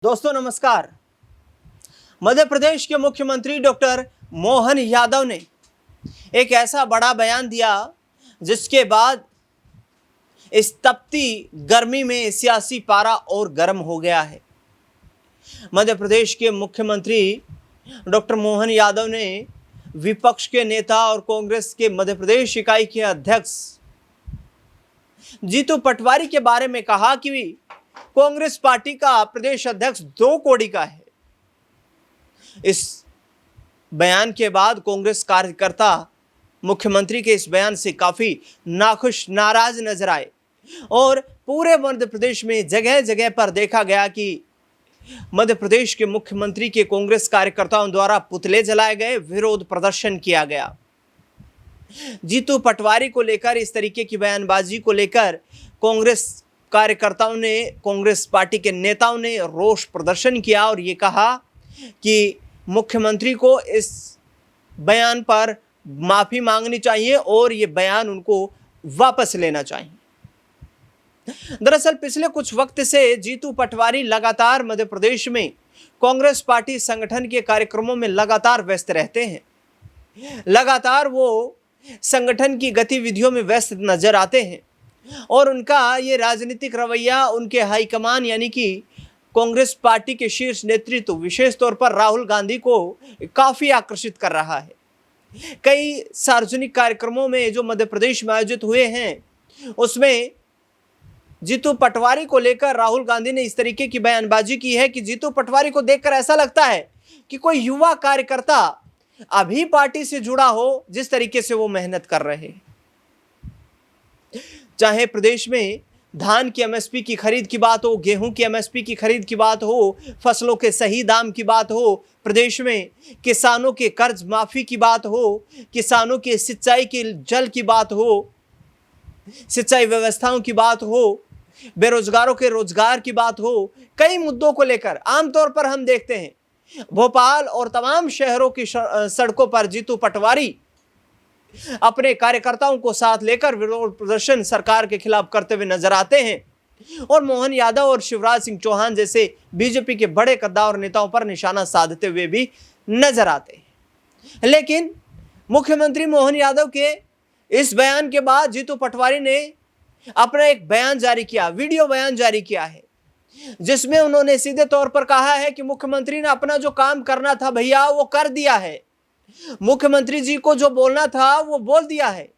दोस्तों नमस्कार। मध्य प्रदेश के मुख्यमंत्री डॉक्टर मोहन यादव ने एक ऐसा बड़ा बयान दिया जिसके बाद इस तपती गर्मी में सियासी पारा और गर्म हो गया है। मध्य प्रदेश के मुख्यमंत्री डॉक्टर मोहन यादव ने विपक्ष के नेता और कांग्रेस के मध्य प्रदेश इकाई के अध्यक्ष जीतू पटवारी के बारे में कहा कि कांग्रेस पार्टी का प्रदेश अध्यक्ष 2 कौड़ी का है। इस बयान के बाद कांग्रेस कार्यकर्ता मुख्यमंत्री के इस बयान से काफी नाखुश नाराज नजर आए और पूरे मध्य प्रदेश में जगह जगह पर देखा गया कि मध्य प्रदेश के मुख्यमंत्री के कांग्रेस कार्यकर्ताओं द्वारा पुतले जलाए गए, विरोध प्रदर्शन किया गया। जीतू पटवारी को लेकर इस तरीके की बयानबाजी को लेकर कांग्रेस कार्यकर्ताओं ने, कांग्रेस पार्टी के नेताओं ने रोष प्रदर्शन किया और ये कहा कि मुख्यमंत्री को इस बयान पर माफी मांगनी चाहिए और ये बयान उनको वापस लेना चाहिए। दरअसल पिछले कुछ वक्त से जीतू पटवारी लगातार मध्य प्रदेश में कांग्रेस पार्टी संगठन के कार्यक्रमों में लगातार व्यस्त रहते हैं। लगातार वो संगठन की गतिविधियों में व्यस्त नजर आते हैं और उनका ये राजनीतिक रवैया उनके हाईकमान यानी कि कांग्रेस पार्टी के शीर्ष नेतृत्व विशेष तौर पर राहुल गांधी को काफी आकर्षित कर रहा है। कई सार्वजनिक कार्यक्रमों में जो मध्य प्रदेश में आयोजित हुए हैं उसमें जीतू पटवारी को लेकर राहुल गांधी ने इस तरीके की बयानबाजी की है कि जीतू पटवारी को देखकर ऐसा लगता है कि कोई युवा कार्यकर्ता अभी पार्टी से जुड़ा हो, जिस तरीके से वो मेहनत कर रहे हैं। चाहे प्रदेश में धान की एमएसपी की खरीद की बात हो, गेहूं की एमएसपी की खरीद की बात हो, फसलों के सही दाम की बात हो, प्रदेश में किसानों के कर्ज माफी की बात हो, किसानों के सिंचाई के जल की बात हो, सिंचाई व्यवस्थाओं की बात हो, बेरोजगारों के रोजगार की बात हो, कई मुद्दों को लेकर आमतौर पर हम देखते हैं भोपाल और तमाम शहरों की सड़कों पर जीतू पटवारी अपने कार्यकर्ताओं को साथ लेकर विरोध प्रदर्शन सरकार के खिलाफ करते हुए नजर आते हैं और मोहन यादव और शिवराज सिंह चौहान जैसे बीजेपी के बड़े कद्दावर नेताओं पर निशाना साधते हुए भी नजर आते हैं। लेकिन मुख्यमंत्री मोहन यादव के इस बयान के बाद जीतू पटवारी ने अपना एक बयान जारी किया, वीडियो बयान जारी किया है, जिसमें उन्होंने सीधे तौर पर कहा है कि मुख्यमंत्री ने अपना जो काम करना था भैया वो कर दिया है। मुख्यमंत्री जी को जो बोलना था वो बोल दिया है।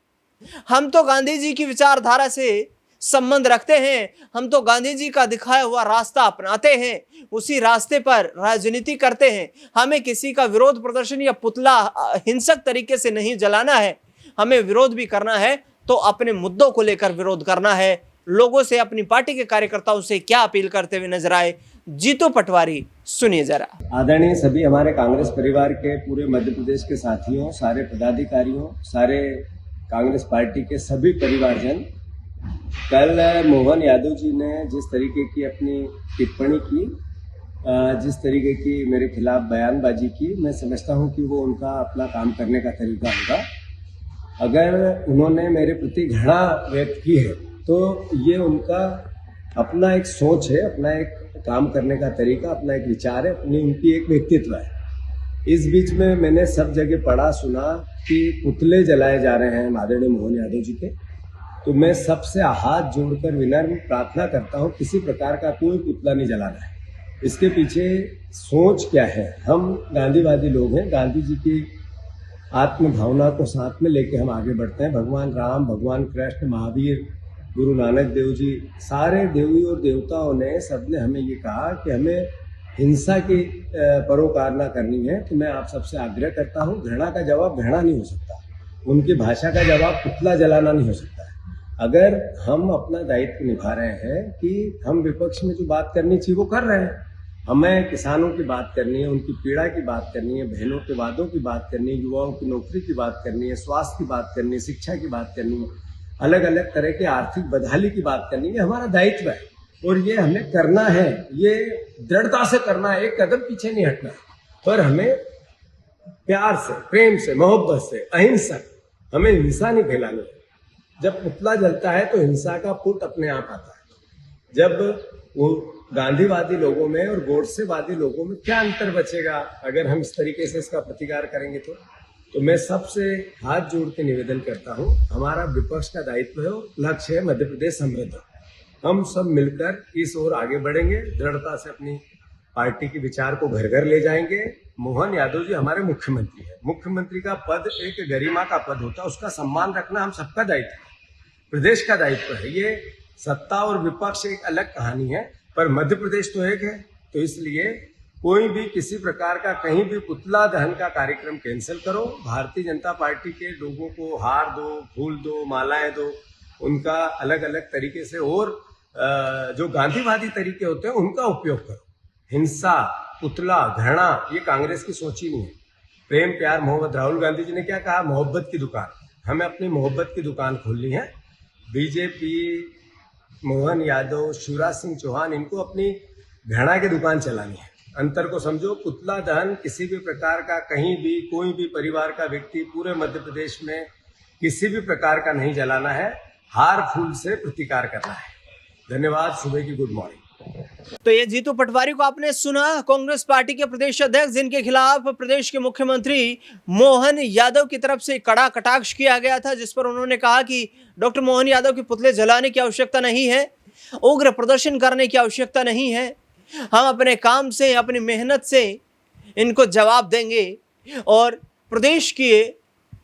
हम तो गांधी जी की विचारधारा से संबंध रखते हैं, हम तो गांधी जी का दिखाया हुआ रास्ता अपनाते हैं, उसी रास्ते पर राजनीति करते हैं। हमें किसी का विरोध प्रदर्शन या पुतला हिंसक तरीके से नहीं जलाना है। हमें विरोध भी करना है तो अपने मुद्दों को लेकर विरोध करना है। लोगों से, अपनी पार्टी के कार्यकर्ताओं से क्या अपील करते हुए नजर आए जीतू पटवारी, सुनिए जरा। आदरणीय सभी हमारे कांग्रेस परिवार के पूरे मध्य प्रदेश के साथियों, सारे पदाधिकारियों, सारे कांग्रेस पार्टी के सभी परिवारजन, कल मोहन यादव जी ने जिस तरीके की अपनी टिप्पणी की, जिस तरीके की मेरे खिलाफ बयानबाजी की, मैं समझता हूं कि वो उनका अपना काम करने का तरीका होगा। अगर उन्होंने मेरे प्रति घृणा व्यक्त की है तो ये उनका अपना एक सोच है, अपना एक काम करने का तरीका, अपना एक विचार है, अपनी उनकी एक व्यक्तित्व है। इस बीच में मैंने सब जगह पढ़ा सुना कि पुतले जलाए जा रहे हैं आदरणीय मोहन यादव जी के। तो मैं सबसे हाथ जोड़कर विनम्र प्रार्थना करता हूं, किसी प्रकार का कोई पुतला नहीं जलाना है। इसके पीछे सोच क्या है? हम गांधीवादी लोग हैं, गांधी जी की आत्म भावना को साथ में लेके हम आगे बढ़ते हैं। भगवान राम, भगवान कृष्ण, महावीर, गुरु नानक देव जी, सारे देवी और देवताओं ने, सबने हमें ये कहा कि हमें हिंसा की परोकार न करनी है। तो मैं आप सबसे आग्रह करता हूँ, घृणा का जवाब घृणा नहीं हो सकता, उनकी भाषा का जवाब पुतला जलाना नहीं हो सकता है। अगर हम अपना दायित्व निभा रहे हैं कि हम विपक्ष में जो बात करनी चाहिए वो कर रहे हैं, हमें किसानों की बात करनी है, उनकी पीड़ा की बात करनी है, बहनों के वादों की बात करनी है, युवाओं की नौकरी की बात करनी है, स्वास्थ्य की बात करनी है, शिक्षा की बात करनी है, अलग अलग तरह के आर्थिक बदहाली की बात करनी है, हमारा दायित्व है और ये हमें करना है। ये दृढ़ता से करना है, एक कदम पीछे नहीं हटना है, पर हमें प्यार से, प्रेम से, मोहब्बत से, अहिंसक, हमें हिंसा नहीं फैलानी है। जब पुतला जलता है तो हिंसा का पुट अपने आप आता है। जब वो गांधीवादी लोगों में और गोडसेवादी लोगों में क्या अंतर बचेगा अगर हम इस तरीके से इसका प्रतिकार करेंगे तो मैं सबसे हाथ जोड़ के निवेदन करता हूं, हमारा विपक्ष का दायित्व है और लक्ष्य है मध्य प्रदेश समृद्ध। हम सब मिलकर इस ओर आगे बढ़ेंगे, दृढ़ता से अपनी पार्टी के विचार को घर घर ले जाएंगे। मोहन यादव जी हमारे मुख्यमंत्री है, मुख्यमंत्री का पद एक गरिमा का पद होता है, उसका सम्मान रखना हम सबका दायित्व है, प्रदेश का दायित्व है। ये सत्ता और विपक्ष एक अलग कहानी है, पर मध्य प्रदेश तो एक है। तो इसलिए कोई भी किसी प्रकार का कहीं भी पुतला दहन का कार्यक्रम कैंसिल करो। भारतीय जनता पार्टी के लोगों को हार दो, फूल दो, मालाएं दो, उनका अलग अलग तरीके से और जो गांधीवादी तरीके होते हैं उनका उपयोग करो। हिंसा, पुतला, घृणा, ये कांग्रेस की सोच ही नहीं है। प्रेम, प्यार, मोहब्बत। राहुल गांधी जी ने क्या कहा? मोहब्बत की दुकान। हमें अपनी मोहब्बत की दुकान खोलनी है। बीजेपी, मोहन यादव, शिवराज सिंह चौहान, इनको अपनी घृणा की दुकान चलानी है। अंतर को समझो। पुतला दहन किसी भी प्रकार का कहीं भी कोई भी परिवार का व्यक्ति पूरे मध्य प्रदेश में किसी भी प्रकार का नहीं जलाना है, हार फूल से प्रतिकार करना है। धन्यवाद। सुबह की गुड मॉर्निंग। तो ये जीतू पटवारी को आपने सुना, कांग्रेस पार्टी के प्रदेश अध्यक्ष, जिनके खिलाफ प्रदेश के मुख्यमंत्री मोहन यादव की तरफ से कड़ा कटाक्ष किया गया था, जिस पर उन्होंने कहा कि डॉक्टर मोहन यादव के पुतले जलाने की आवश्यकता नहीं है, उग्र प्रदर्शन करने की आवश्यकता नहीं है। हम अपने काम से, अपनी मेहनत से इनको जवाब देंगे और प्रदेश के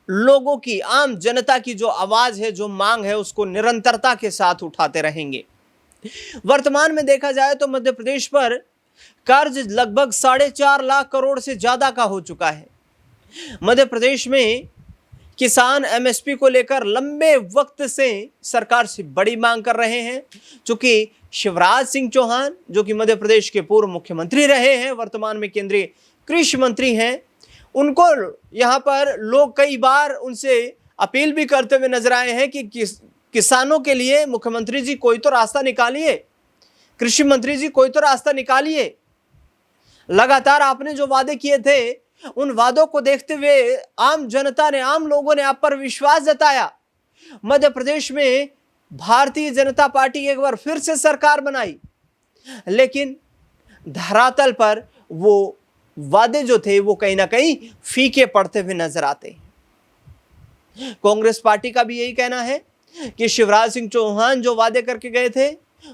लोगों की, आम जनता की जो आवाज है, जो मांग है, उसको निरंतरता के साथ उठाते रहेंगे। वर्तमान में देखा जाए तो मध्य प्रदेश पर कर्ज लगभग 4.5 लाख करोड़ से ज्यादा का हो चुका है। मध्य प्रदेश में किसान एमएसपी को लेकर लंबे वक्त से सरकार से बड़ी मांग कर रहे हैं। चूंकि शिवराज सिंह चौहान, जो कि मध्य प्रदेश के पूर्व मुख्यमंत्री रहे हैं, वर्तमान में केंद्रीय कृषि मंत्री हैं, उनको यहां पर लोग कई बार उनसे अपील भी करते हुए नजर आए हैं कि किसानों के लिए मुख्यमंत्री जी कोई तो रास्ता निकालिए, कृषि मंत्री जी कोई तो रास्ता निकालिए। लगातार आपने जो वादे किए थे, उन वादों को देखते हुए आम जनता ने, आम लोगों ने आप पर विश्वास जताया। मध्य प्रदेश में भारतीय जनता पार्टी एक बार फिर से सरकार बनाई, लेकिन धरातल पर वो वादे जो थे वो कहीं ना कहीं फीके पड़ते हुए नजर आते हैं। कांग्रेस पार्टी का भी यही कहना है कि शिवराज सिंह चौहान जो वादे करके गए थे,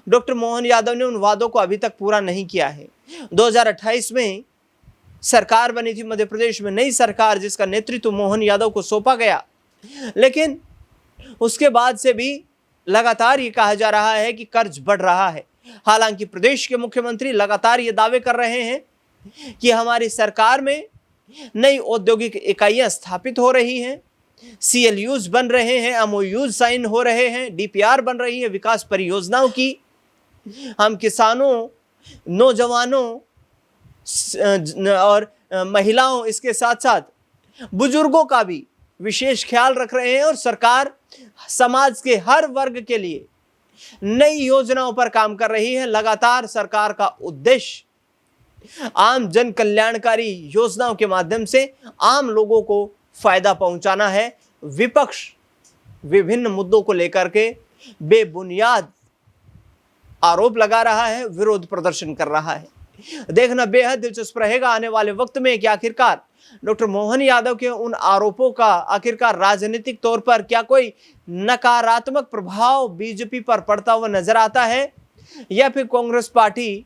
डॉक्टर मोहन यादव ने उन वादों को अभी तक पूरा नहीं किया है। 2028 में सरकार बनी थी मध्य प्रदेश में, नई सरकार, जिसका नेतृत्व मोहन यादव को सौंपा गया, लेकिन उसके बाद से भी लगातार ये कहा जा रहा है कि कर्ज बढ़ रहा है। हालांकि प्रदेश के मुख्यमंत्री लगातार ये दावे कर रहे हैं कि हमारी सरकार में नई औद्योगिक इकाइयां स्थापित हो रही हैं, CLUs बन रहे हैं, MOUs साइन हो रहे हैं, DPR बन रही है विकास परियोजनाओं की। हम किसानों, नौजवानों और महिलाओं, इसके साथ साथ बुजुर्गों का भी विशेष ख्याल रख रहे हैं और सरकार समाज के हर वर्ग के लिए नई योजनाओं पर काम कर रही है। लगातार सरकार का उद्देश्य आम जन कल्याणकारी योजनाओं के माध्यम से आम लोगों को फायदा पहुंचाना है। विपक्ष विभिन्न मुद्दों को लेकर के बेबुनियाद आरोप लगा रहा है, विरोध प्रदर्शन कर रहा है। देखना बेहद दिलचस्प रहेगा आने वाले वक्त में कि आखिरकार डॉक्टर मोहन यादव के उन आरोपों का आखिरकार राजनीतिक तौर पर क्या कोई नकारात्मक प्रभाव बीजेपी पर पड़ता हुआ नजर आता है, या फिर कांग्रेस पार्टी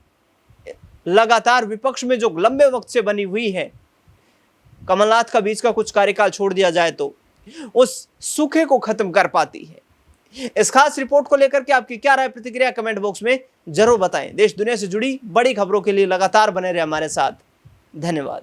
लगातार विपक्ष में जो लंबे वक्त से बनी हुई है, कमलनाथ का बीच का कुछ कार्यकाल छोड़ दिया जाए तो उस सूखे को खत्म कर पाती है। इस खास रिपोर्ट को लेकर के आपकी क्या राय, प्रतिक्रिया कमेंट बॉक्स में जरूर बताएं। देश दुनिया से जुड़ी बड़ी खबरों के लिए लगातार बने रहे हमारे साथ। धन्यवाद।